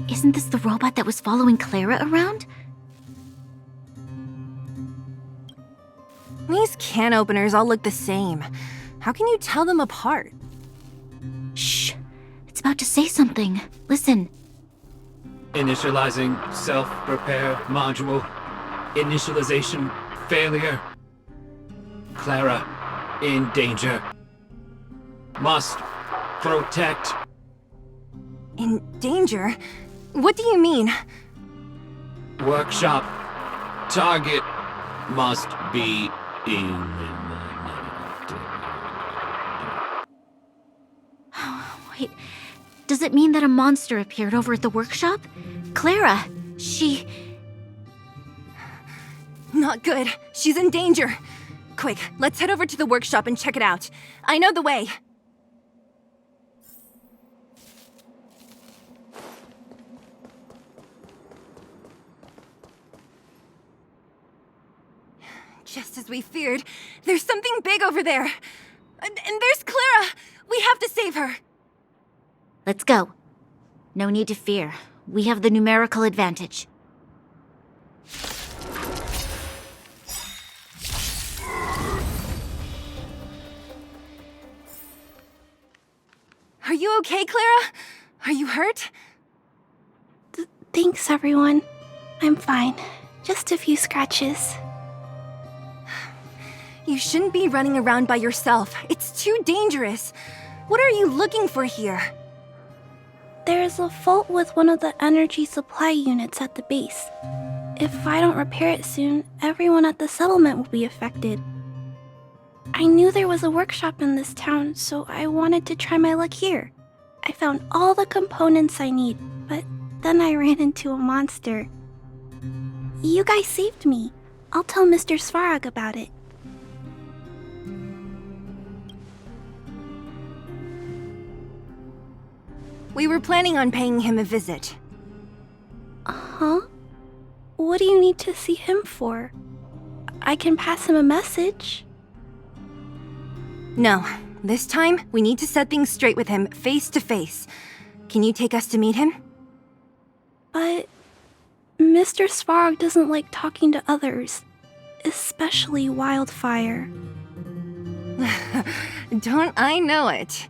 Isn't this the robot that was following Clara around? These can openers all look the same. How can you tell them apart? Shh. It's about to say something. Listen. Initializing self-repair module. Initialization failure. Clara in danger. Must protect. In danger? What do you mean? Workshop. Target must be eliminated. Wait, does it mean that a monster appeared over at the workshop? Clara, she... Not good. She's in danger. Quick, let's head over to the workshop and check it out. I know the way. Just as we feared, there's something big over there. And there's Clara! We have to save her! Let's go. No need to fear. We have the numerical advantage. Are you okay, Clara? Are you hurt? Thanks, everyone. I'm fine. Just a few scratches. You shouldn't be running around by yourself. It's too dangerous. What are you looking for here? There's a fault with one of the energy supply units at the base. If I don't repair it soon, everyone at the settlement will be affected. I knew there was a workshop in this town, so I wanted to try my luck here. I found all the components I need, but then I ran into a monster. You guys saved me. I'll tell Mr. Svarog about it. We were planning on paying him a visit. Huh? What do you need to see him for? I can pass him a message. No, this time we need to set things straight with him face to face. Can you take us to meet him? But Mr. Svarog doesn't like talking to others, especially Wildfire. Don't I know it?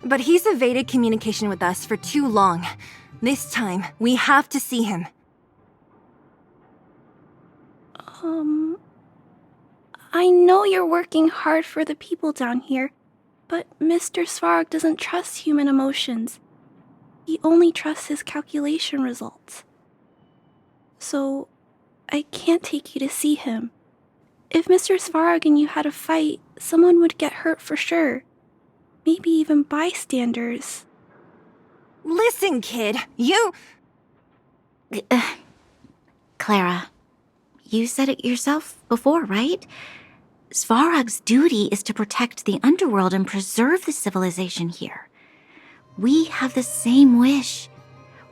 But he's evaded communication with us for too long. This time, we have to see him. I know you're working hard for the people down here, but Mr. Svarog doesn't trust human emotions. He only trusts his calculation results. So, I can't take you to see him. If Mr. Svarog and you had a fight, someone would get hurt for sure. Maybe even bystanders. Listen, kid, you... Clara, you said it yourself before, right? Svarog's duty is to protect the underworld and preserve the civilization here. We have the same wish.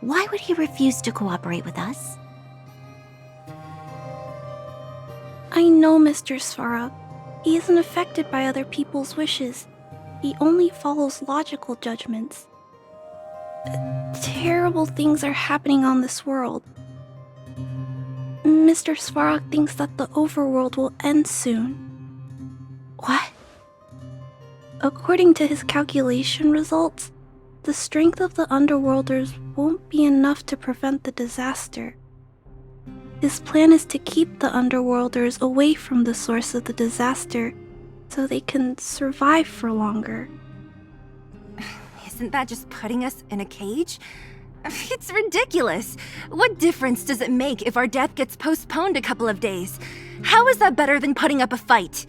Why would he refuse to cooperate with us? I know Mr. Svarog. He isn't affected by other people's wishes. He only follows logical judgments. Terrible things are happening on this world. Mr. Svarog thinks that the overworld will end soon. What? According to his calculation results, the strength of the underworlders won't be enough to prevent the disaster. His plan is to keep the underworlders away from the source of the disaster so they can survive for longer. Isn't that just putting us in a cage? It's ridiculous. What difference does it make if our death gets postponed a couple of days? How is that better than putting up a fight?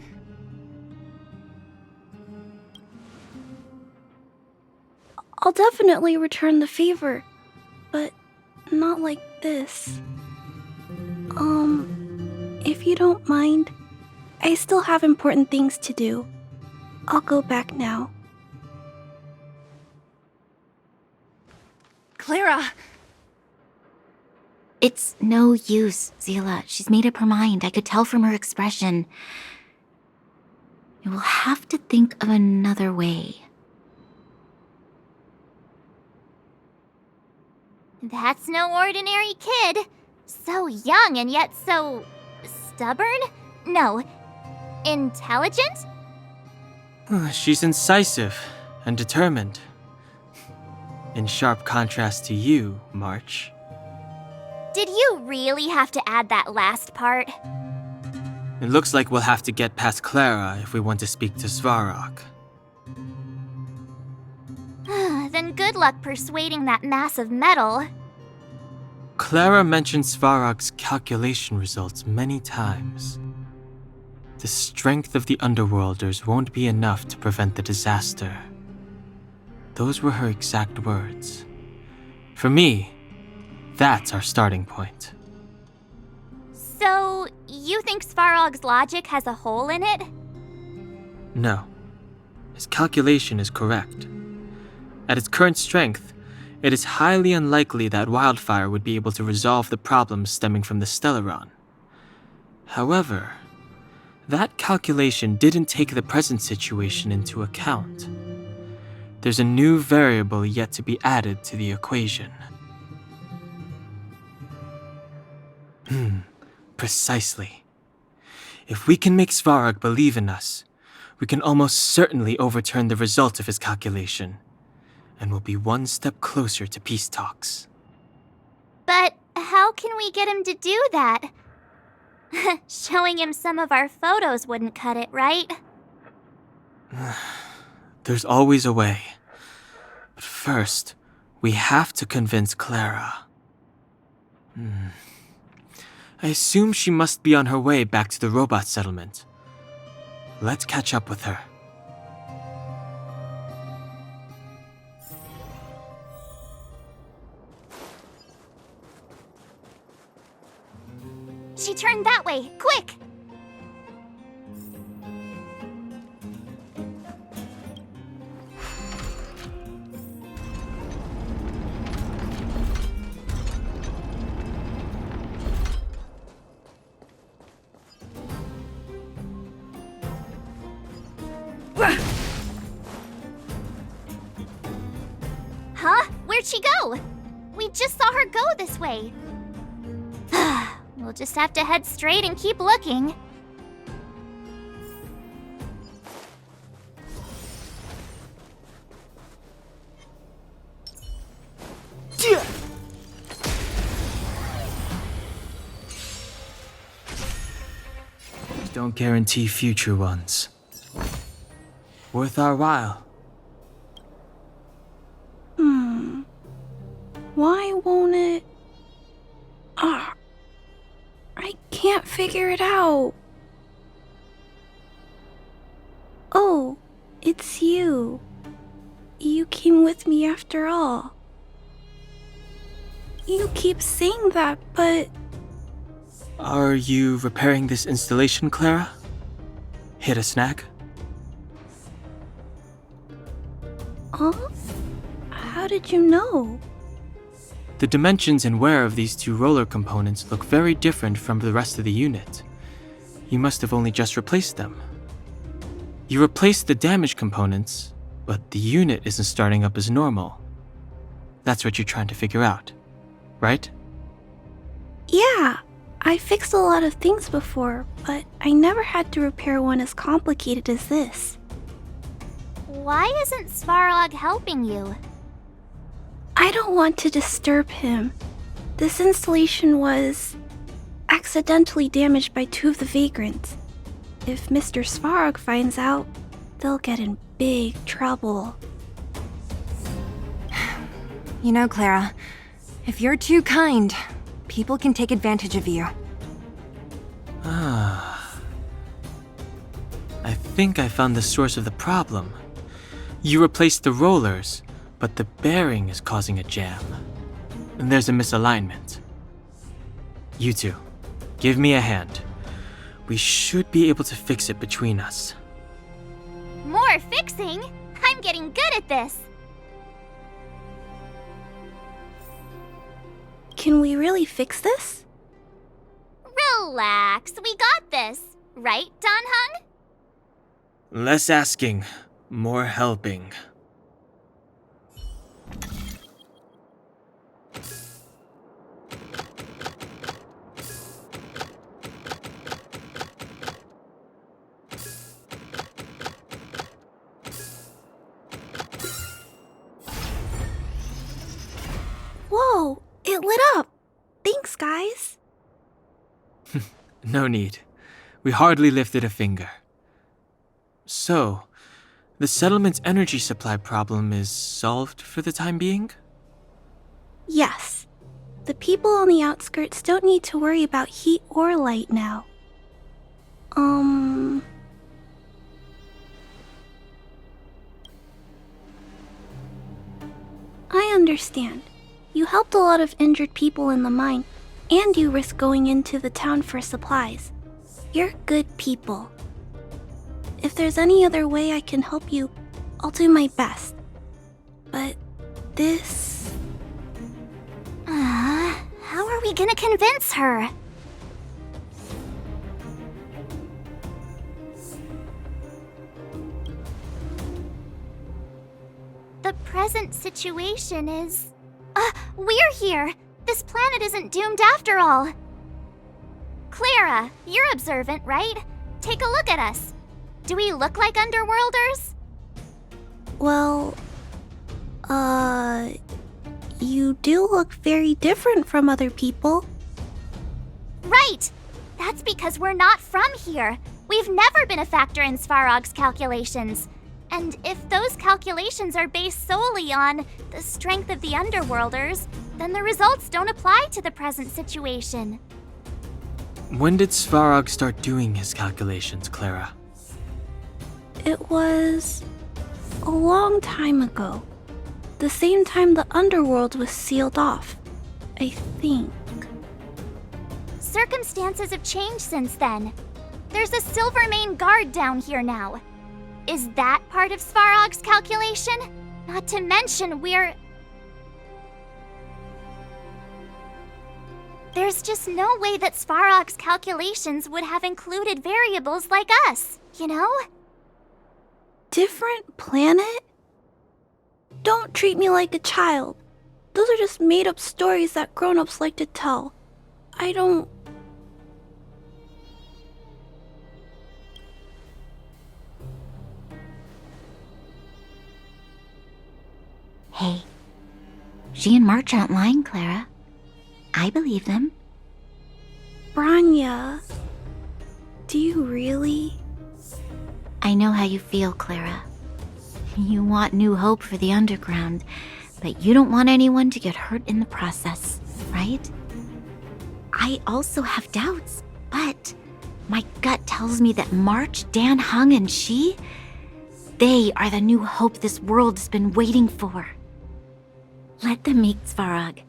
I'll definitely return the favor, but not like this. If you don't mind, I still have important things to do. I'll go back now. Clara! It's no use, Zila. She's made up her mind. I could tell from her expression. You will have to think of another way. That's no ordinary kid. So young and yet so... stubborn? No, intelligent? She's incisive and determined. In sharp contrast to you, March. Did you really have to add that last part? It looks like we'll have to get past Clara if we want to speak to Svarog. Then good luck persuading that mass of metal. Clara mentioned Svarog's calculation results many times. The strength of the Underworlders won't be enough to prevent the disaster. Those were her exact words. For me, that's our starting point. So, you think Svarog's logic has a hole in it? No. His calculation is correct. At its current strength, it is highly unlikely that Wildfire would be able to resolve the problems stemming from the Stellaron. However, that calculation didn't take the present situation into account. There's a new variable yet to be added to the equation. Precisely. If we can make Svarog believe in us, we can almost certainly overturn the result of his calculation, and we'll be one step closer to peace talks. But how can we get him to do that? Showing him some of our photos wouldn't cut it, right? There's always a way. But first, we have to convince Clara. I assume she must be on her way back to the robot settlement. Let's catch up with her. She turned that way, quick! Huh? Where'd she go? We just saw her go this way. We'll just have to head straight and keep looking. Don't guarantee future ones. Worth our while. Why won't it... I can't figure it out. Oh, it's you. You came with me after all. You keep saying that, but... Are you repairing this installation, Clara? Hit a snag? Huh? How did you know? The dimensions and wear of these two roller components look very different from the rest of the unit. You must have only just replaced them. You replaced the damaged components, but the unit isn't starting up as normal. That's what you're trying to figure out, right? Yeah, I fixed a lot of things before, but I never had to repair one as complicated as this. Why isn't Svarog helping you? I don't want to disturb him. This installation was accidentally damaged by two of the vagrants. If Mr. Svarog finds out, they'll get in big trouble. You know, Clara, if you're too kind, people can take advantage of you. I think I found the source of the problem. You replaced the rollers, but the bearing is causing a jam. And there's a misalignment. You two, give me a hand. We should be able to fix it between us. More fixing? I'm getting good at this. Can we really fix this? Relax, we got this. Right, Dan Hung? Less asking, more helping. it lit up. Thanks, guys. No need. We hardly lifted a finger. So, the settlement's energy supply problem is solved for the time being? Yes. The people on the outskirts don't need to worry about heat or light now. I understand. You helped a lot of injured people in the mine, and you risked going into the town for supplies. You're good people. If there's any other way I can help you, I'll do my best. But this... How are we gonna convince her? The present situation is... we're here! This planet isn't doomed after all! Clara, you're observant, right? Take a look at us. Do we look like Underworlders? Well... You do look very different from other people. Right! That's because we're not from here. We've never been a factor in Svarog's calculations. And if those calculations are based solely on the strength of the Underworlders, then the results don't apply to the present situation. When did Svarog start doing his calculations, Clara? It was... a long time ago. The same time the underworld was sealed off, I think. Circumstances have changed since then. There's a Silvermane guard down here now. Is that part of Svarog's calculation? Not to mention we're... There's just no way that Svarog's calculations would have included variables like us, you know? Different planet? Don't treat me like a child. Those are just made-up stories that grown-ups like to tell. I don't... Hey, she and March aren't lying, Clara. I believe them. Branya... Do you really? I know how you feel, Clara. You want new hope for the underground, but you don't want anyone to get hurt in the process, right? I also have doubts, but my gut tells me that March, Dan Hung, and she, they are the new hope this world's been waiting for. Let them meet Svarog,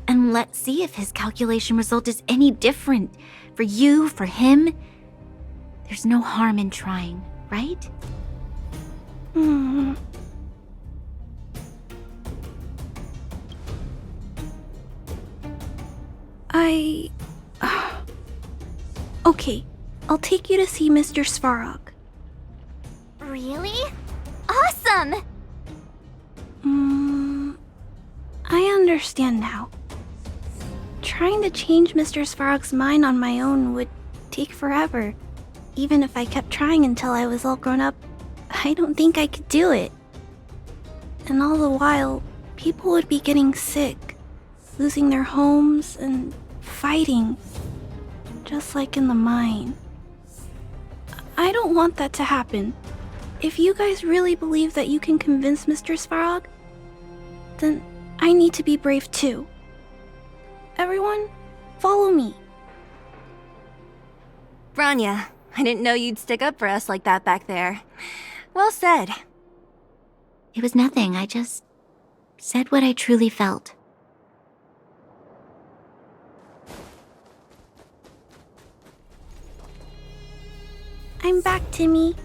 and let's see if his calculation result is any different. For you, for him, there's no harm in trying, right? Okay, I'll take you to see Mr. Svarog. Really? Awesome! I understand now. Trying to change Mr. Svarog's mind on my own would take forever. Even if I kept trying until I was all grown up, I don't think I could do it. And all the while, people would be getting sick, losing their homes, and fighting. Just like in the mine. I don't want that to happen. If you guys really believe that you can convince Mr. Svarog, then I need to be brave too. Everyone, follow me. Branya, I didn't know you'd stick up for us like that back there. Well said. It was nothing, I just said what I truly felt. I'm back, Timmy.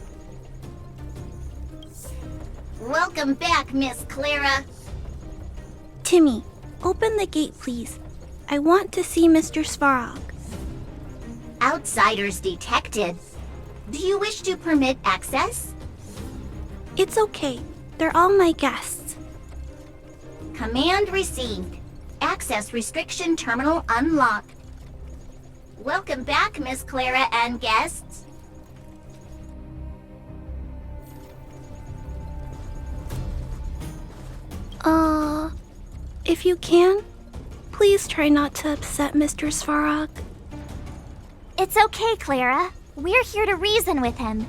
Welcome back, Miss Clara. Timmy, open the gate, please. I want to see Mr. Svarog. Outsiders detected. Do you wish to permit access? It's okay. They're all my guests. Command received. Access restriction terminal unlocked. Welcome back, Miss Clara and guests. If you can, Please try not to upset Mr. Svarog. It's okay, Clara. We're here to reason with him.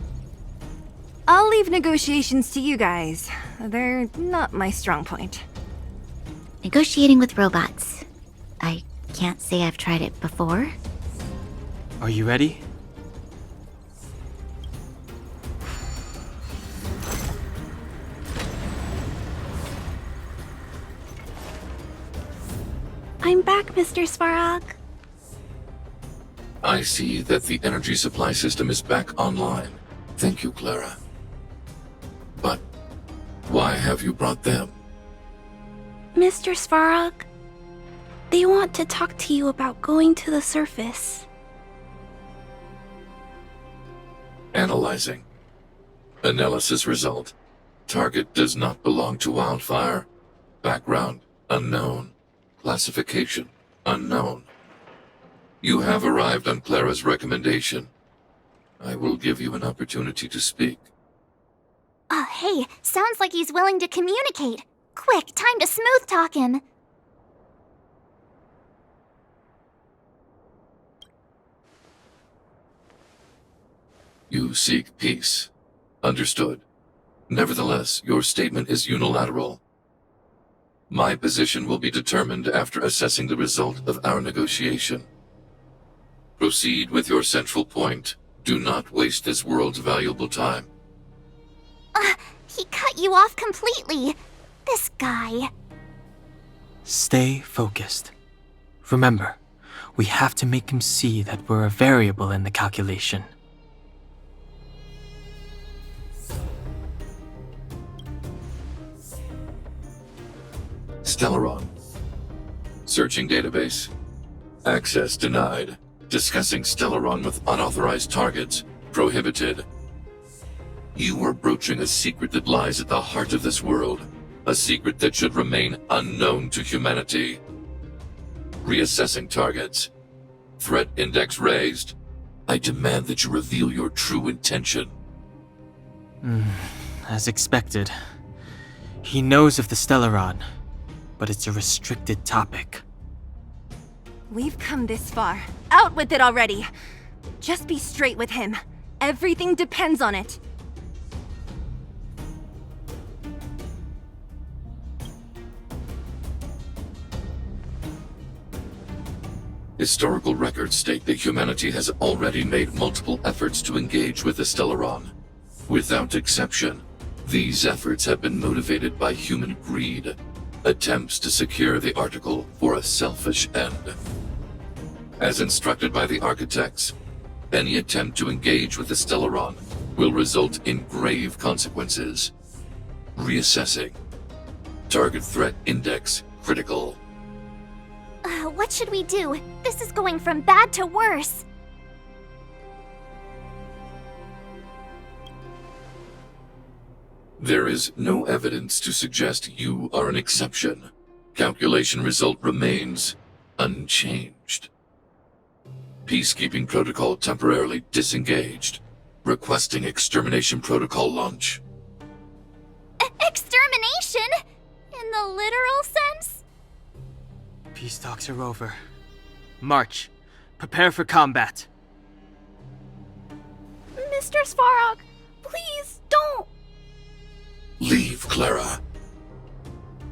I'll leave negotiations to you guys. They're not my strong point. Negotiating with robots. I can't say I've tried it before. Are you ready? I'm back, Mr. Svarog. I see that the energy supply system is back online. Thank you, Clara. But why have you brought them? Mr. Svarog, they want to talk to you about going to the surface. Analyzing. Analysis result. Target does not belong to Wildfire. Background unknown. Classification unknown. You have arrived on Clara's recommendation. I will give you an opportunity to speak. Oh, hey, sounds like he's willing to communicate. Quick, time to smooth talk him. You seek peace. Understood. Nevertheless, your statement is unilateral. My position will be determined after assessing the result of our negotiation. Proceed with your central point. Do not waste this world's valuable time. He cut you off completely. This guy. Stay focused. Remember, we have to make him see that we're a variable in the calculation. Stellaron. Searching database. Access denied. Discussing Stellaron with unauthorized targets. Prohibited. You are broaching a secret that lies at the heart of this world. A secret that should remain unknown to humanity. Reassessing targets. Threat index raised. I demand that you reveal your true intention. As expected. He knows of the Stellaron, but it's a restricted topic. We've come this far. Out with it already! Just be straight with him. Everything depends on it. Historical records state that humanity has already made multiple efforts to engage with the Stellaron. Without exception, these efforts have been motivated by human greed, attempts to secure the article for a selfish end. As instructed by the architects, any attempt to engage with the Stellaron will result in grave consequences. Reassessing. Target threat index critical. What should we do? This is going from bad to worse. There is no evidence to suggest you are an exception. Calculation result remains unchanged. Peacekeeping protocol temporarily disengaged. Requesting extermination protocol launch. Extermination? In the literal sense? Peace talks are over. March. Prepare for combat. Mr. Svarog, please don't. Leave, Clara.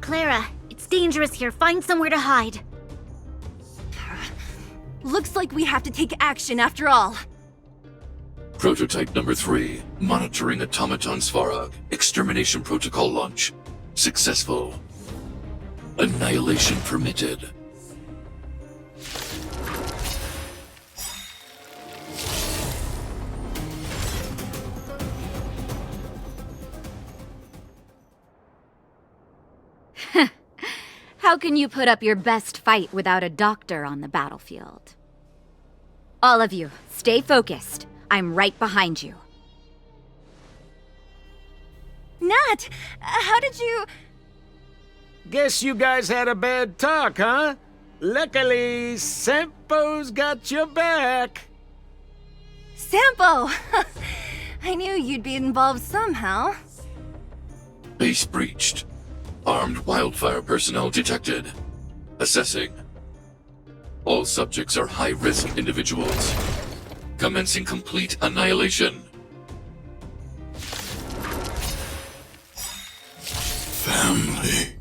Clara, it's dangerous here. Find somewhere to hide. Looks like we have to take action after all. Prototype number 3. Monitoring automaton Svarog. Extermination protocol launch. Successful. Annihilation permitted. How can you put up your best fight without a doctor on the battlefield? All of you, stay focused. I'm right behind you. Nat, how did you... Guess you guys had a bad talk, huh? Luckily, Sampo's got your back. Sampo! I knew you'd be involved somehow. Base breached. Armed wildfire personnel detected. Assessing. All subjects are high-risk individuals. Commencing complete annihilation. Family.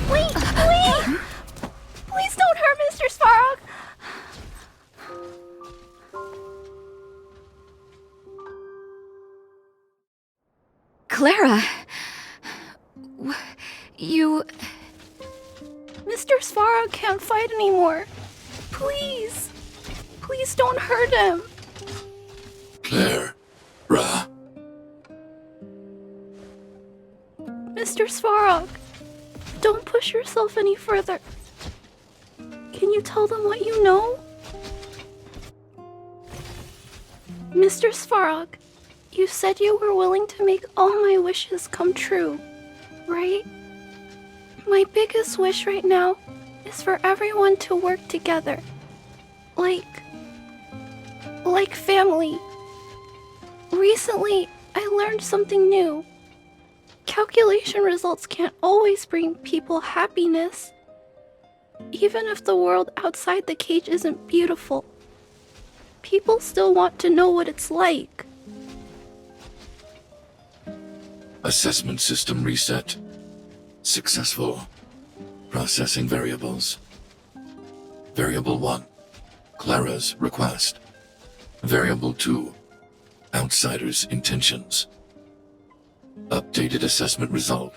Wait, please! Please don't hurt Mr. Svarog! Clara! You... Mr. Svarog can't fight anymore. Please. Please don't hurt him. Clara. Mr. Svarog, don't push yourself any further. Can you tell them what you know? Mr. Svarog, you said you were willing to make all my wishes come true, right? My biggest wish right now is for everyone to work together. Like family. Recently, I learned something new. Calculation results can't always bring people happiness. Even if the world outside the cage isn't beautiful, people still want to know what it's like. Assessment system reset. Successful. Processing variables. Variable 1. Clara's request. Variable 2. Outsider's intentions. Updated assessment result.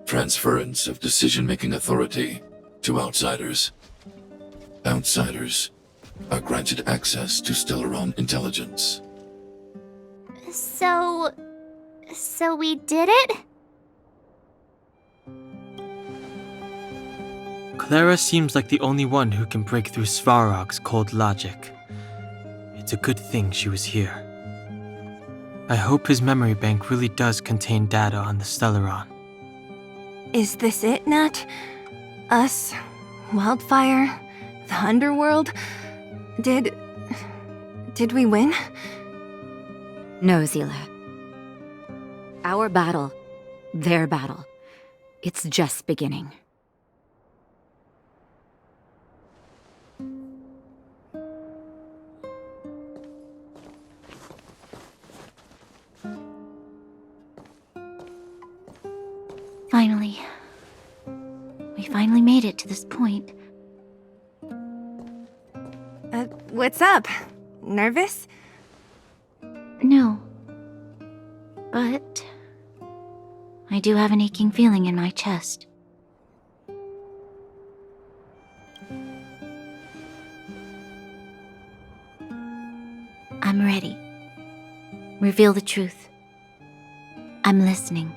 Transference of decision-making authority to outsiders. Outsiders are granted access to Stellaron intelligence. So we did it? Clara seems like the only one who can break through Svarog's cold logic. It's a good thing she was here. I hope his memory bank really does contain data on the Stellaron. Is this it, Nat? Us? Wildfire? The Underworld? Did we win? No, Zila. Our battle, their battle, it's just beginning. Finally. We finally made it to this point. What's up? Nervous? No. But I do have an aching feeling in my chest. I'm ready. Reveal the truth. I'm listening.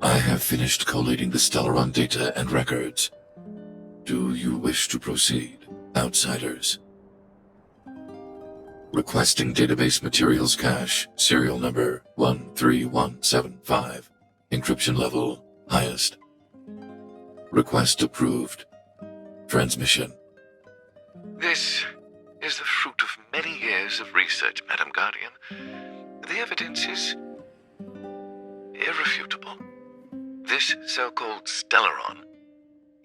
I have finished collating the Stellaron data and records. Do you wish to proceed, outsiders? Requesting database materials cache, serial number 13175. Encryption level, highest. Request approved. Transmission. This is the fruit of many years of research, Madam Guardian. The evidence is irrefutable. This so-called Stellaron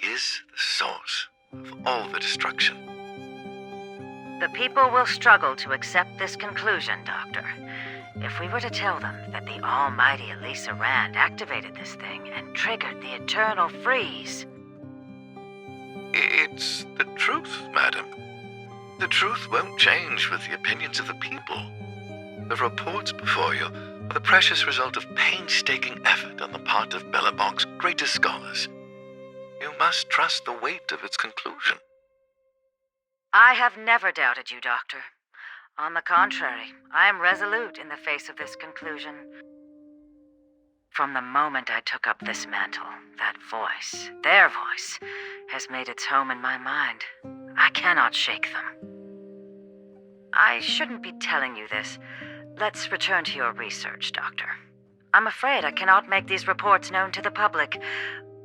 is the source of all the destruction. The people will struggle to accept this conclusion, Doctor. If we were to tell them that the almighty Elisa Rand activated this thing and triggered the eternal freeze. It's the truth, madam. The truth won't change with the opinions of the people. The reports before you are the precious result of painstaking effort on the part of Belobog's greatest scholars. You must trust the weight of its conclusion. I have never doubted you, Doctor. On the contrary, I am resolute in the face of this conclusion. From the moment I took up this mantle, that voice, their voice, has made its home in my mind. I cannot shake them. I shouldn't be telling you this. Let's return to your research, Doctor. I'm afraid I cannot make these reports known to the public.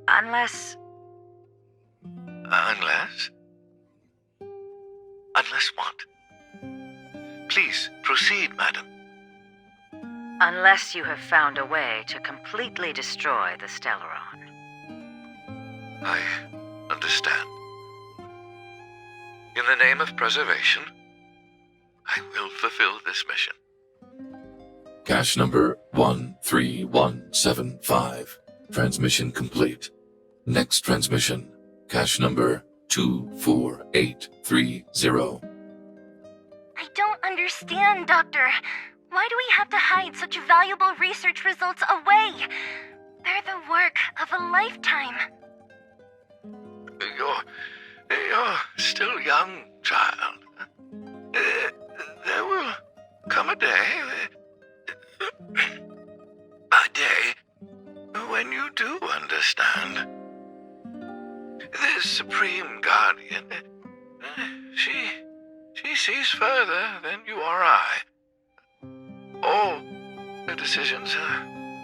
Unless... Unless? Unless what? Please, proceed, madam. Unless you have found a way to completely destroy the Stellaron. I understand. In the name of preservation, I will fulfill this mission. Cache number 13175. Transmission complete. Next transmission. Cache number 24830. I don't understand, Doctor. Why do we have to hide such valuable research results away? They're the work of a lifetime. You're still young, child. There will come a day when you do understand. This Supreme Guardian, she sees further than you or I. All the decisions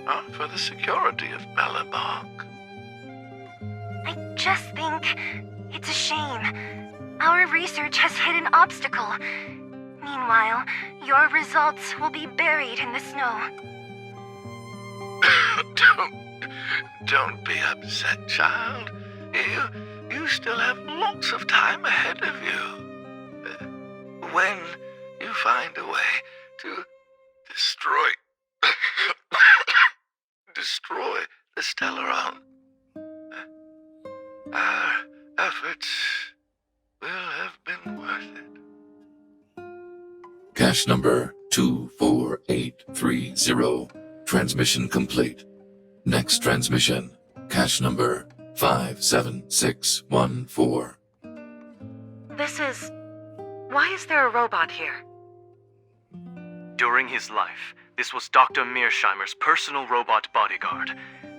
are for the security of Belobog. I just think it's a shame. Our research has hit an obstacle. Meanwhile, your results will be buried in the snow. Don't be upset, child. You still have lots of time ahead of you. When you find a way to destroy the Stellaron, our efforts will have been worth it. Cache number 24830. Transmission complete. Next transmission. Cache number 57614. Why is there a robot here? During his life, this was Dr. Mearsheimer's personal robot bodyguard.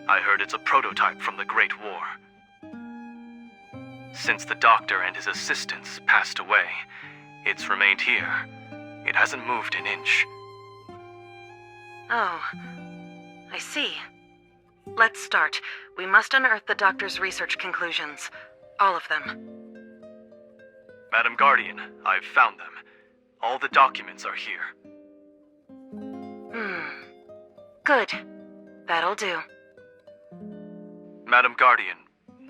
I heard it's a prototype from the Great War. Since the doctor and his assistants passed away, it's remained here. It hasn't moved an inch. Oh, I see. Let's start. We must unearth the doctor's research conclusions. All of them. Madam Guardian, I've found them. All the documents are here. Good. That'll do. Madam Guardian,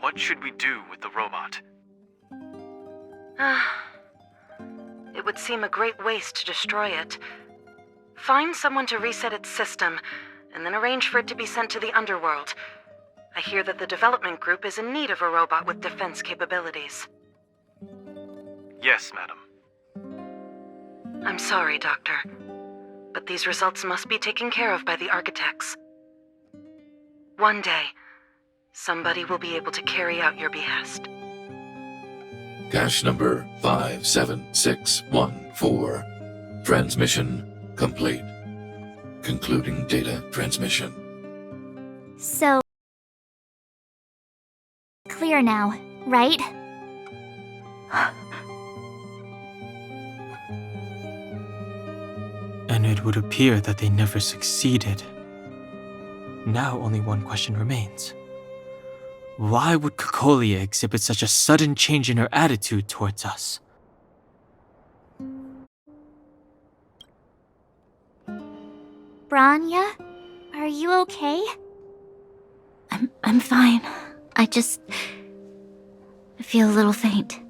what should we do with the robot? It would seem a great waste to destroy it. Find someone to reset its system, and then arrange for it to be sent to the underworld. I hear that the development group is in need of a robot with defense capabilities. Yes, madam. I'm sorry, Doctor, but these results must be taken care of by the architects. One day, somebody will be able to carry out your behest. Cache number 57614. Transmission complete. Concluding data transmission. So... clear now, right? And it would appear that they never succeeded. Now only one question remains. Why would Cocolia exhibit such a sudden change in her attitude towards us? Branya, are you okay? I'm fine. I feel a little faint.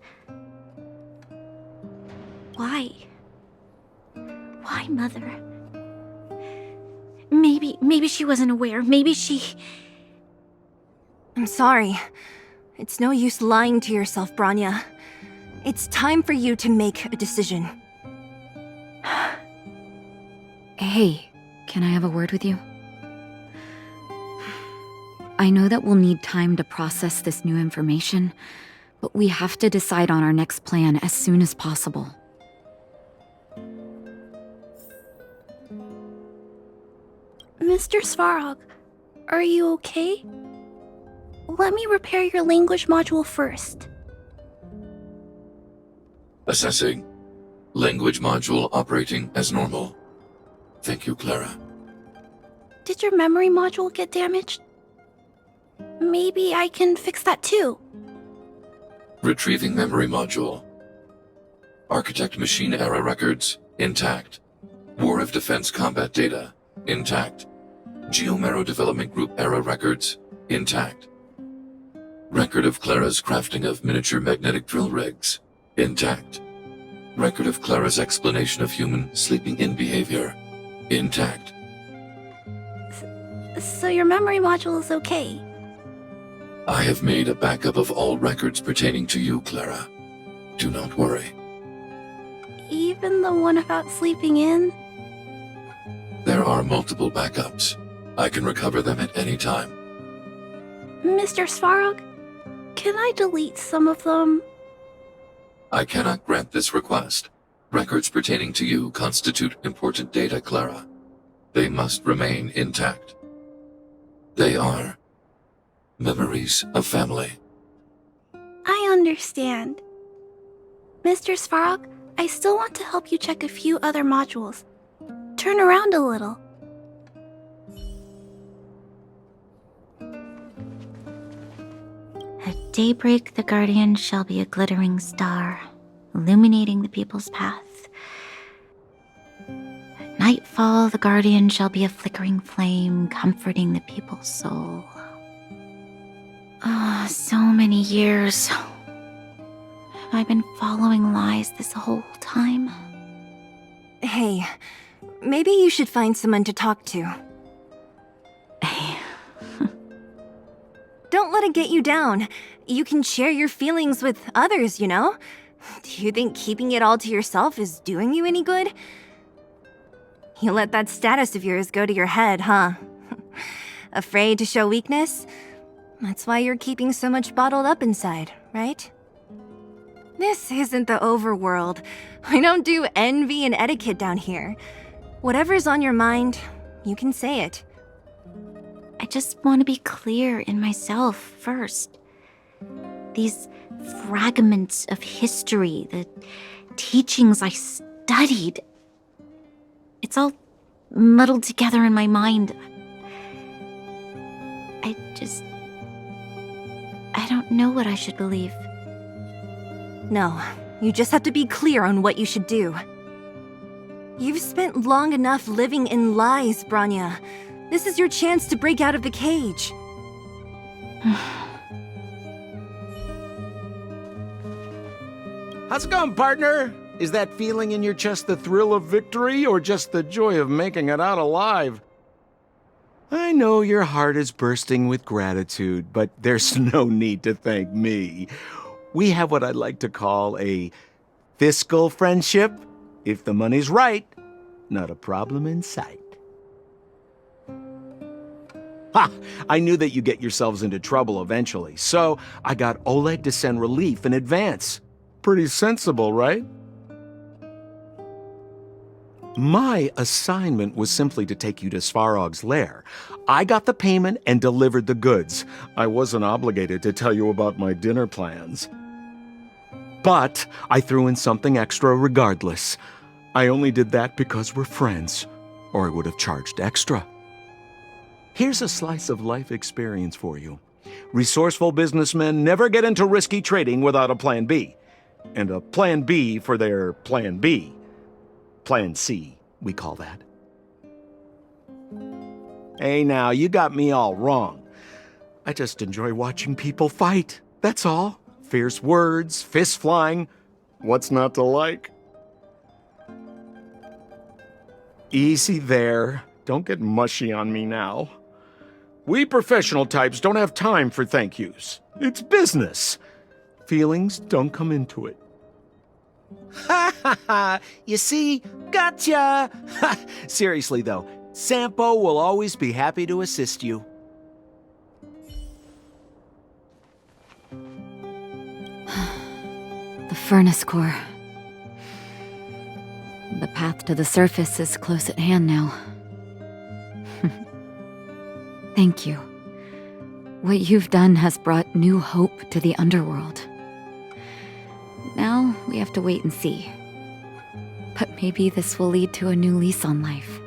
Why? Why, Mother? Maybe she wasn't aware. Maybe she... I'm sorry. It's no use lying to yourself, Branya. It's time for you to make a decision. Hey, can I have a word with you? I know that we'll need time to process this new information, but we have to decide on our next plan as soon as possible. Mr. Svarog, are you okay? Let me repair your language module first. Assessing. Language module operating as normal. Thank you, Clara. Did your memory module get damaged? Maybe I can fix that too. Retrieving memory module. Architect machine era records, intact. War of Defense combat data, intact. Geomero Development Group era records, intact. Record of Clara's crafting of miniature magnetic drill rigs, intact. Record of Clara's explanation of human sleeping-in behavior, intact. So your memory module is okay? I have made a backup of all records pertaining to you, Clara. Do not worry. Even the one about sleeping in? There are multiple backups. I can recover them at any time. Mr. Svarog, can I delete some of them? I cannot grant this request. Records pertaining to you constitute important data, Clara. They must remain intact. They are memories of family. I understand. Mr. Svarog, I still want to help you check a few other modules. Turn around a little. At daybreak, the Guardian shall be a glittering star, illuminating the people's path. At nightfall, the Guardian shall be a flickering flame, comforting the people's soul. Ah, so many years. Have I been following lies this whole time? Hey, maybe you should find someone to talk to. Don't let it get you down. You can share your feelings with others, you know? Do you think keeping it all to yourself is doing you any good? You let that status of yours go to your head, huh? Afraid to show weakness? That's why you're keeping so much bottled up inside, right? This isn't the overworld. We don't do envy and etiquette down here. Whatever's on your mind, you can say it. I just want to be clear in myself first. These fragments of history, the teachings I studied, it's all muddled together in my mind. I don't know what I should believe. No, you just have to be clear on what you should do. You've spent long enough living in lies, Branya. This is your chance to break out of the cage. How's it going, partner? Is that feeling in your chest the thrill of victory or just the joy of making it out alive? I know your heart is bursting with gratitude, but there's no need to thank me. We have what I'd like to call a fiscal friendship. If the money's right, not a problem in sight. Ha! I knew that you'd get yourselves into trouble eventually, so I got Oleg to send relief in advance. Pretty sensible, right? My assignment was simply to take you to Svarog's lair. I got the payment and delivered the goods. I wasn't obligated to tell you about my dinner plans. But I threw in something extra regardless. I only did that because we're friends, or I would have charged extra. Here's a slice of life experience for you. Resourceful businessmen never get into risky trading without a plan B. And a plan B for their plan B. Plan C, we call that. Hey now, you got me all wrong. I just enjoy watching people fight, that's all. Fierce words, fists flying. What's not to like? Easy there. Don't get mushy on me now. We professional types don't have time for thank yous. It's business. Feelings don't come into it. Ha ha ha! You see? Gotcha! Seriously though, Sampo will always be happy to assist you. The furnace core. The path to the surface is close at hand now. Thank you. What you've done has brought new hope to the underworld. Now we have to wait and see. But maybe this will lead to a new lease on life.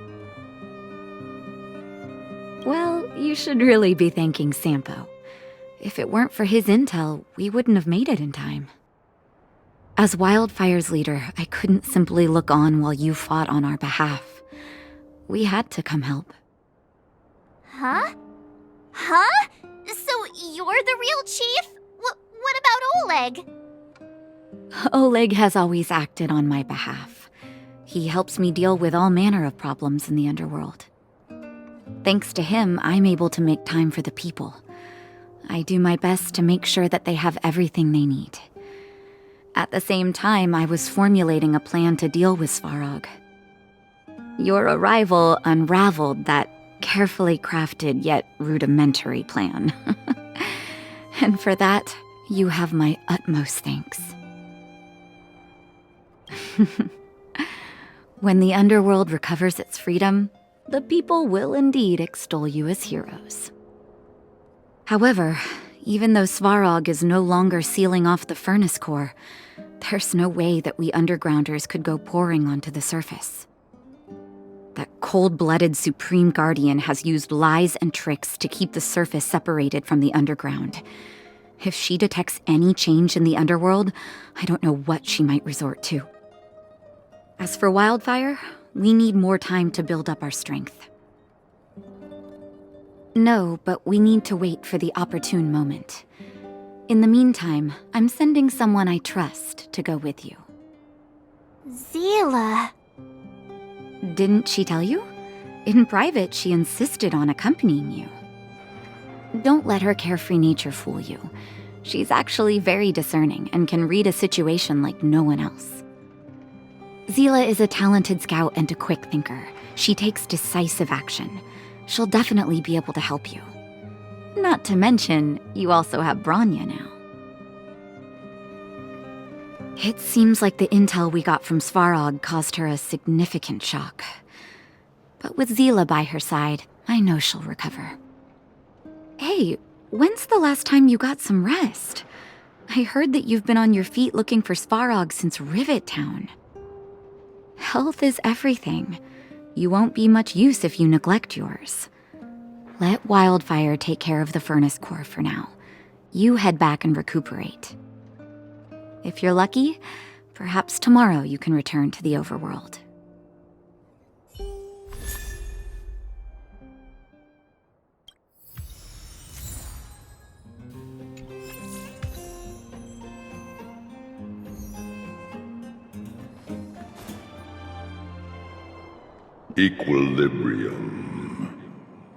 You should really be thanking Sampo. If it weren't for his intel, we wouldn't have made it in time. As Wildfire's leader, I couldn't simply look on while you fought on our behalf. We had to come help. Huh? Huh? So you're the real chief? What about Oleg? Oleg has always acted on my behalf. He helps me deal with all manner of problems in the underworld. Thanks to him, I'm able to make time for the people. I do my best to make sure that they have everything they need. At the same time, I was formulating a plan to deal with Svarog. Your arrival unraveled that carefully crafted yet rudimentary plan. And for that, you have my utmost thanks. When the underworld recovers its freedom, the people will indeed extol you as heroes. However, even though Svarog is no longer sealing off the furnace core, there's no way that we undergrounders could go pouring onto the surface. That cold-blooded Supreme Guardian has used lies and tricks to keep the surface separated from the underground. If she detects any change in the underworld, I don't know what she might resort to. As for Wildfire, we need more time to build up our strength. No, but we need to wait for the opportune moment. In the meantime, I'm sending someone I trust to go with you. Zila. Didn't she tell you? In private, she insisted on accompanying you. Don't let her carefree nature fool you. She's actually very discerning and can read a situation like no one else. Zila is a talented scout and a quick thinker. She takes decisive action. She'll definitely be able to help you. Not to mention, you also have Branya now. It seems like the intel we got from Svarog caused her a significant shock. But with Zila by her side, I know she'll recover. Hey, when's the last time you got some rest? I heard that you've been on your feet looking for Svarog since Rivet Town. Health is everything. You won't be much use if you neglect yours. Let Wildfire take care of the furnace core for now. You head back and recuperate. If you're lucky, perhaps tomorrow you can return to the overworld. Equilibrium.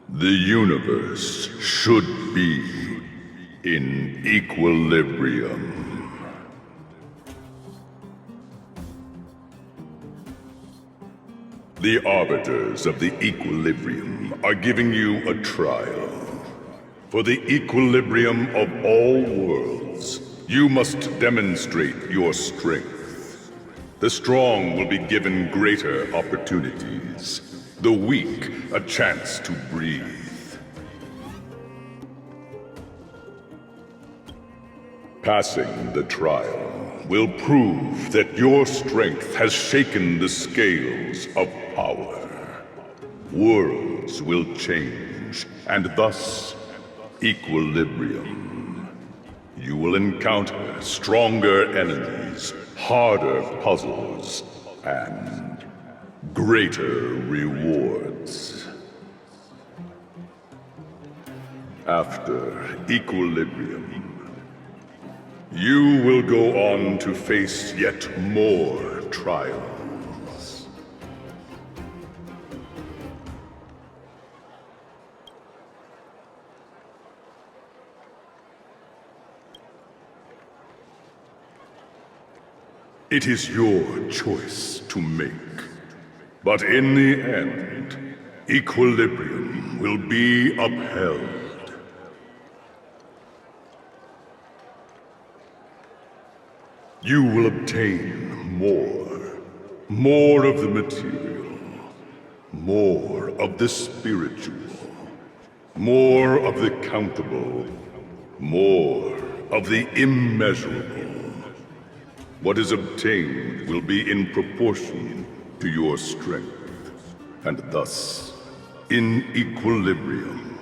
The universe should be in equilibrium. The arbiters of the equilibrium are giving you a trial. For the equilibrium of all worlds, you must demonstrate your strength. The strong will be given greater opportunities. The weak a chance to breathe. Passing the trial will prove that your strength has shaken the scales of power. Worlds will change, and thus, equilibrium. You will encounter stronger enemies, harder puzzles, and greater rewards. After equilibrium, you will go on to face yet more trials. It is your choice to make. But in the end, equilibrium will be upheld. You will obtain more of the material, more of the spiritual, more of the countable, more of the immeasurable. What is obtained will be in proportion to your strength, and thus, in equilibrium,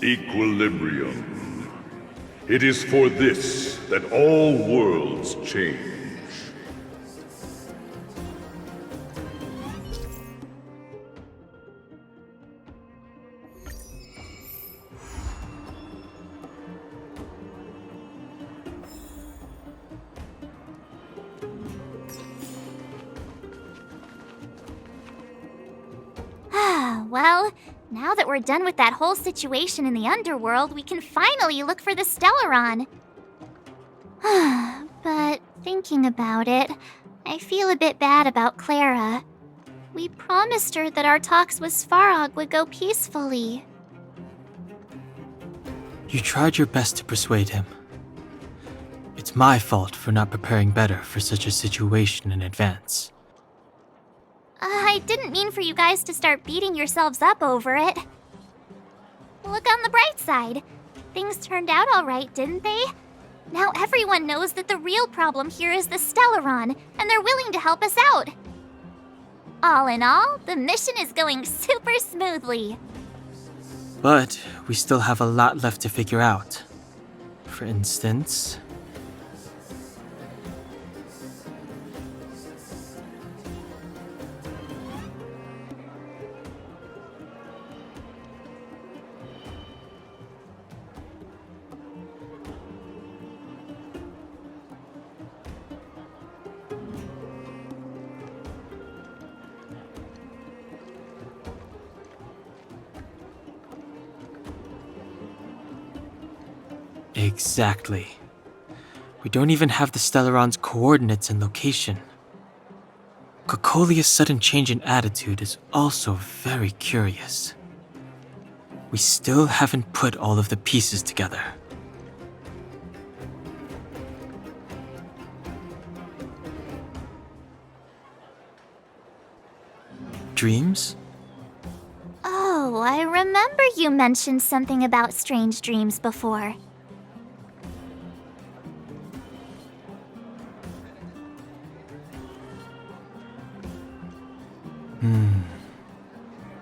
Equilibrium. It is for this that all worlds change. Well, now that we're done with that whole situation in the underworld, we can finally look for the Stellaron. But thinking about it, I feel a bit bad about Clara. We promised her that our talks with Svarog would go peacefully. You tried your best to persuade him. It's my fault for not preparing better for such a situation in advance. I didn't mean for you guys to start beating yourselves up over it. Look on the bright side. Things turned out all right, didn't they? Now everyone knows that the real problem here is the Stellaron, and they're willing to help us out. All in all, the mission is going super smoothly. But we still have a lot left to figure out. For instance... Exactly. We don't even have the Stellaron's coordinates and location. Cocolia's sudden change in attitude is also very curious. We still haven't put all of the pieces together. Dreams? Oh, I remember you mentioned something about strange dreams before.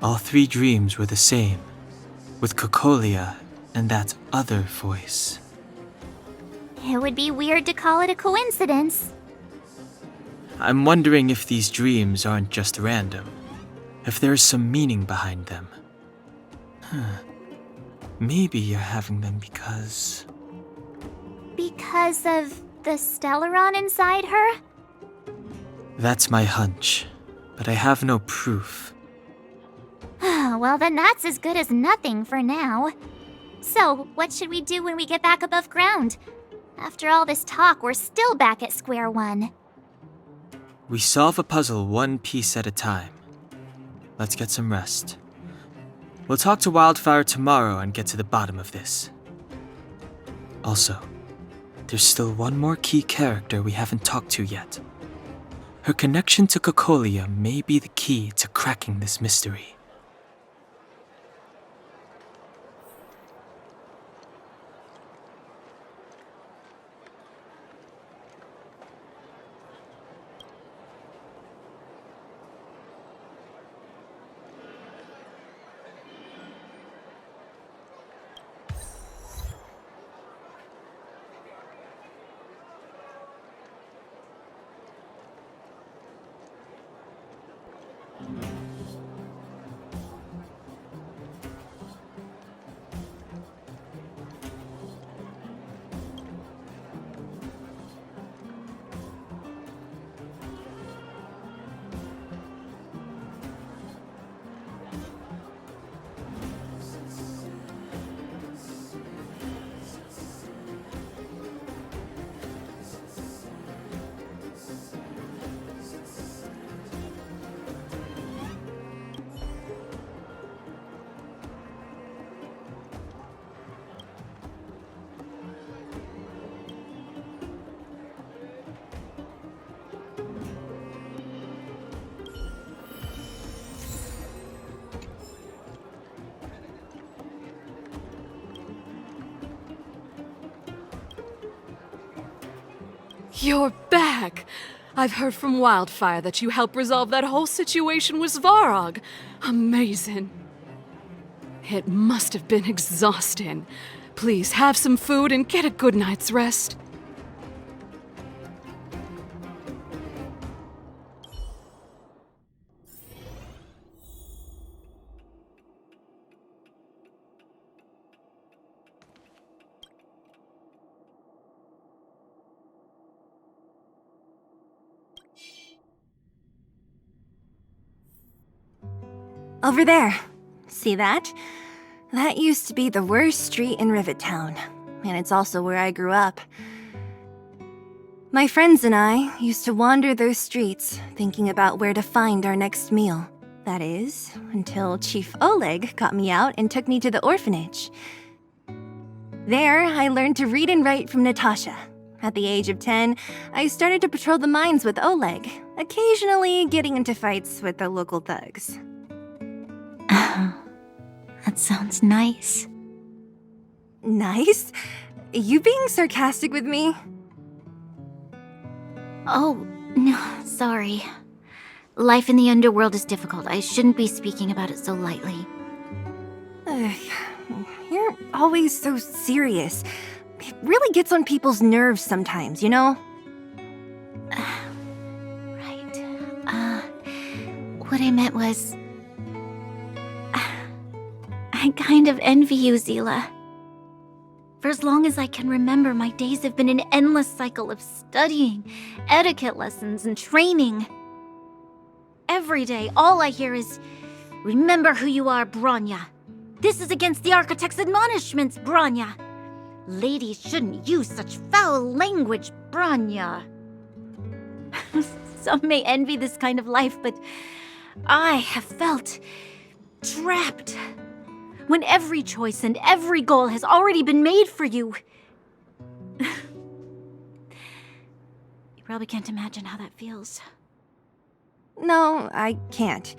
All three dreams were the same, with Cocolia and that other voice. It would be weird to call it a coincidence. I'm wondering if these dreams aren't just random, if there's some meaning behind them. Maybe you're having them because... Because of the Stellaron inside her? That's my hunch, but I have no proof. Well, then that's as good as nothing for now. So, what should we do when we get back above ground? After all this talk, we're still back at square one. We solve a puzzle one piece at a time. Let's get some rest. We'll talk to Wildfire tomorrow and get to the bottom of this. Also, there's still one more key character we haven't talked to yet. Her connection to Cocolia may be the key to cracking this mystery. You're back! I've heard from Wildfire that you helped resolve that whole situation with Svarog. Amazing. It must have been exhausting. Please have some food and get a good night's rest. Over there. See that? That used to be the worst street in Rivet Town, and it's also where I grew up. My friends and I used to wander those streets, thinking about where to find our next meal. That is, until Chief Oleg got me out and took me to the orphanage. There, I learned to read and write from Natasha. At the age of 10, I started to patrol the mines with Oleg, occasionally getting into fights with the local thugs. That sounds nice. Nice? You being sarcastic with me? Oh, no, sorry. Life in the underworld is difficult. I shouldn't be speaking about it so lightly. You're always so serious. It really gets on people's nerves sometimes, you know? Right. What I meant was... I kind of envy you, Zila. For as long as I can remember, my days have been an endless cycle of studying, etiquette lessons, and training. Every day, all I hear is, "Remember who you are, Bronya. This is against the Architect's admonishments, Bronya. Ladies shouldn't use such foul language, Bronya." Some may envy this kind of life, but I have felt trapped. When every choice and every goal has already been made for you. You probably can't imagine how that feels. No, I can't.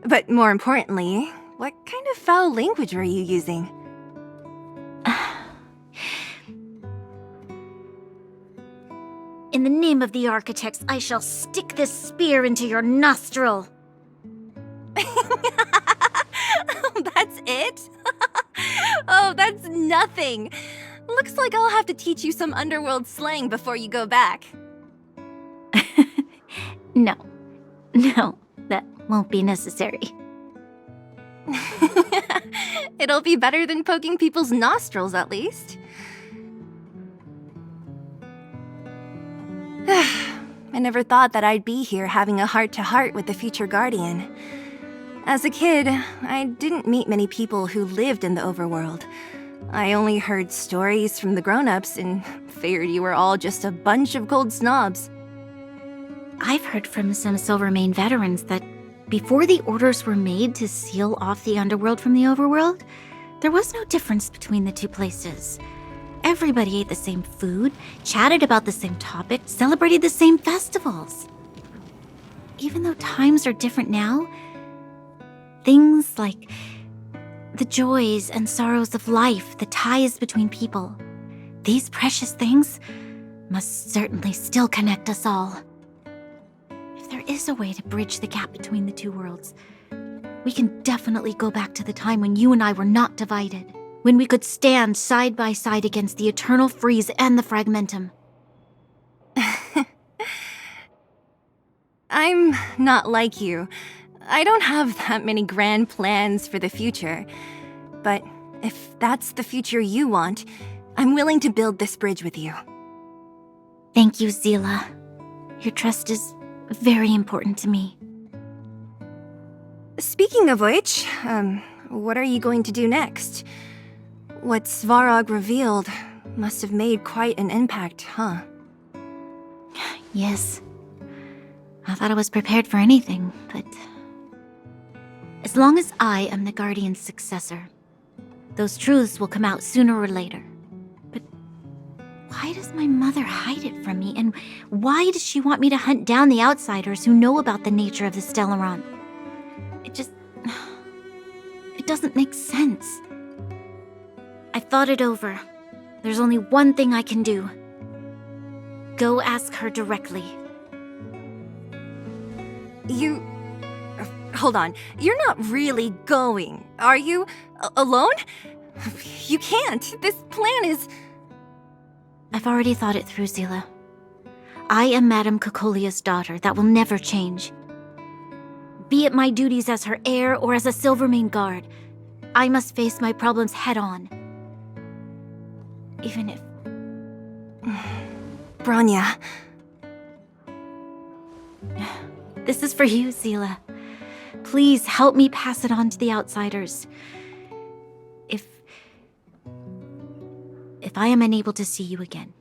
But more importantly, what kind of foul language were you using? In the name of the Architects, I shall stick this spear into your nostril. That's it? Oh, that's nothing. Looks like I'll have to teach you some underworld slang before you go back. No, that won't be necessary. It'll be better than poking people's nostrils, at least. I never thought that I'd be here having a heart-to-heart with the future Guardian. As a kid, I didn't meet many people who lived in the overworld. I only heard stories from the grown-ups and figured you were all just a bunch of cold snobs. I've heard from some Silvermane veterans that before the orders were made to seal off the underworld from the overworld, there was no difference between the two places. Everybody ate the same food, chatted about the same topics, celebrated the same festivals. Even though times are different now, things like the joys and sorrows of life, the ties between people, these precious things must certainly still connect us all. If there is a way to bridge the gap between the two worlds, we can definitely go back to the time when you and I were not divided, when we could stand side by side against the Eternal Freeze and the Fragmentum. I'm not like you. I don't have that many grand plans for the future. But if that's the future you want, I'm willing to build this bridge with you. Thank you, Zila. Your trust is very important to me. Speaking of which, what are you going to do next? What Svarog revealed must have made quite an impact, huh? Yes. I thought I was prepared for anything, but... as long as I am the Guardian's successor, those truths will come out sooner or later. But why does my mother hide it from me? And why does she want me to hunt down the outsiders who know about the nature of the Stellaron? It doesn't make sense. I've thought it over. There's only one thing I can do. Go ask her directly. hold on. You're not really going, are you? Alone? You can't. This plan is... I've already thought it through, Zila. I am Madame Cocolia's daughter. That will never change. Be it my duties as her heir or as a Silvermane guard, I must face my problems head-on. Even if... Bronya. This is for you, Zila. Please help me pass it on to the outsiders. If I am unable to see you again,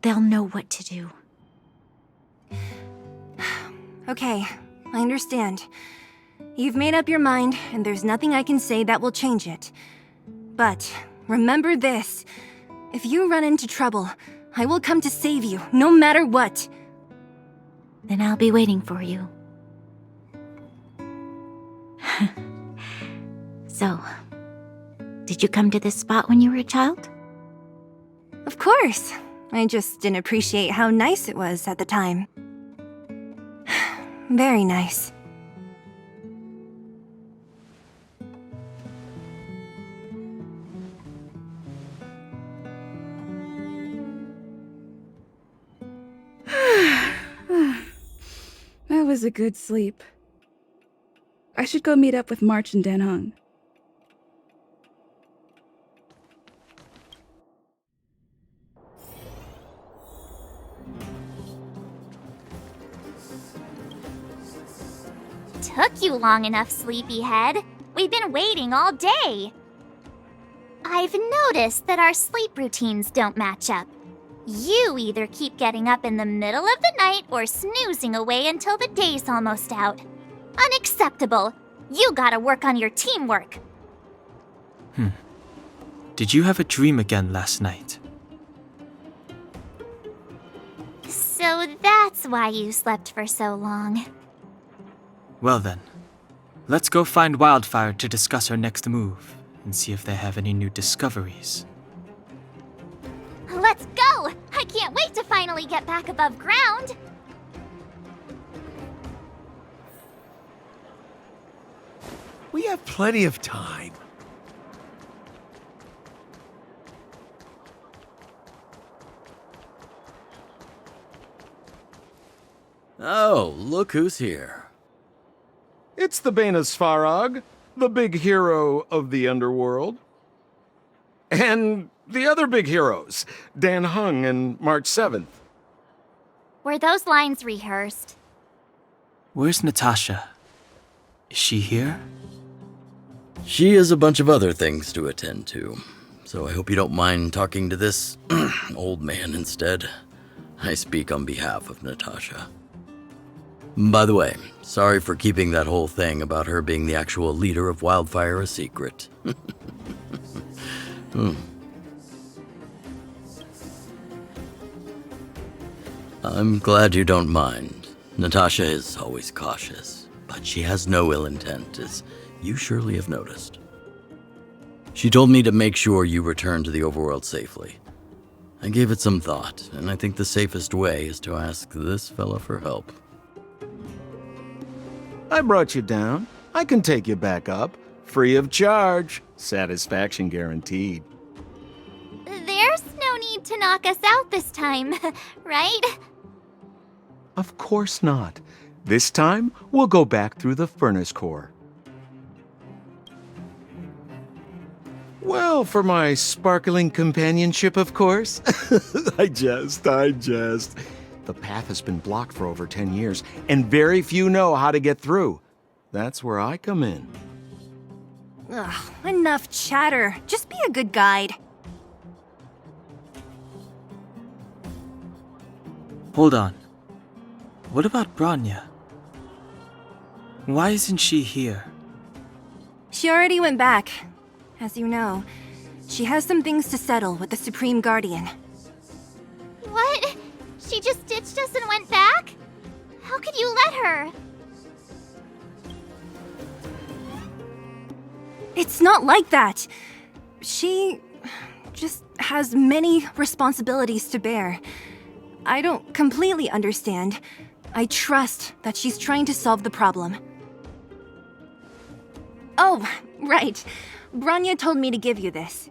they'll know what to do. Okay, I understand. You've made up your mind, and there's nothing I can say that will change it. But remember this. If you run into trouble, I will come to save you, no matter what. Then I'll be waiting for you. So, did you come to this spot when you were a child? Of course. I just didn't appreciate how nice it was at the time. Very nice. That was a good sleep. I should go meet up with March and Dan Hung. Took you long enough, sleepyhead. We've been waiting all day. I've noticed that our sleep routines don't match up. You either keep getting up in the middle of the night or snoozing away until the day's almost out. Unacceptable. You gotta work on your teamwork. Did you have a dream again last night? So that's why you slept for so long. Well then, let's go find Wildfire to discuss our next move and see if they have any new discoveries. Let's go! I can't wait to finally get back above ground! We have plenty of time. Oh, look who's here. It's the Bane of Svarog, the big hero of the underworld. And the other big heroes, Dan Hung and March 7th. Were those lines rehearsed? Where's Natasha? Is she here? She has a bunch of other things to attend to, so I hope you don't mind talking to this old man instead. I speak on behalf of Natasha. By the way, sorry for keeping that whole thing about her being the actual leader of Wildfire a secret. I'm glad you don't mind. Natasha is always cautious, but she has no ill intent, as you surely have noticed. She told me to make sure you return to the overworld safely. I gave it some thought, and I think the safest way is to ask this fella for help. I brought you down. I can take you back up. Free of charge. Satisfaction guaranteed. There's no need to knock us out this time, right? Of course not. This time, we'll go back through the furnace core. Well, for my sparkling companionship, of course. I jest. The path has been blocked for over 10 years, and very few know how to get through. That's where I come in. Ugh, enough chatter. Just be a good guide. Hold on. What about Bronya? Why isn't she here? She already went back. As you know, she has some things to settle with the Supreme Guardian. What? She just ditched us and went back? How could you let her? It's not like that. She just has many responsibilities to bear. I don't completely understand. I trust that she's trying to solve the problem. Oh, right. Branya told me to give you this.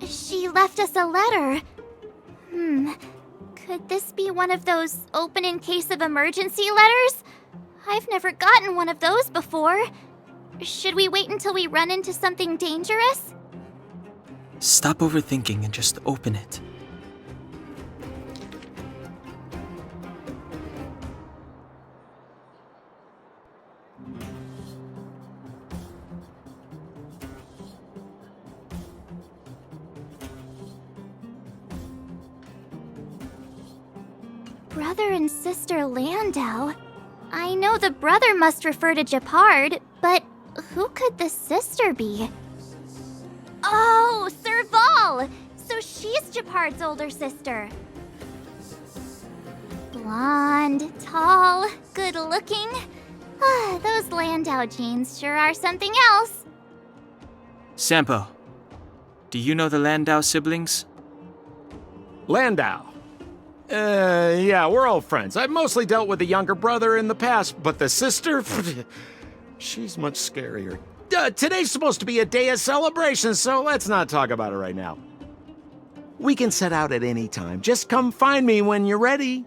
She left us a letter. Could this be one of those open in case of emergency letters? I've never gotten one of those before. Should we wait until we run into something dangerous? Stop overthinking and just open it. Brother and sister Landau. I know the brother must refer to Japard, but who could the sister be? Oh, Serval! So she's Japard's older sister. Blonde, tall, good-looking. Those Landau genes sure are something else. Sampo, do you know the Landau siblings? Landau? Yeah, we're all friends. I've mostly dealt with the younger brother in the past, but the sister? She's much scarier. Today's supposed to be a day of celebration, so let's not talk about it right now. We can set out at any time. Just come find me when you're ready.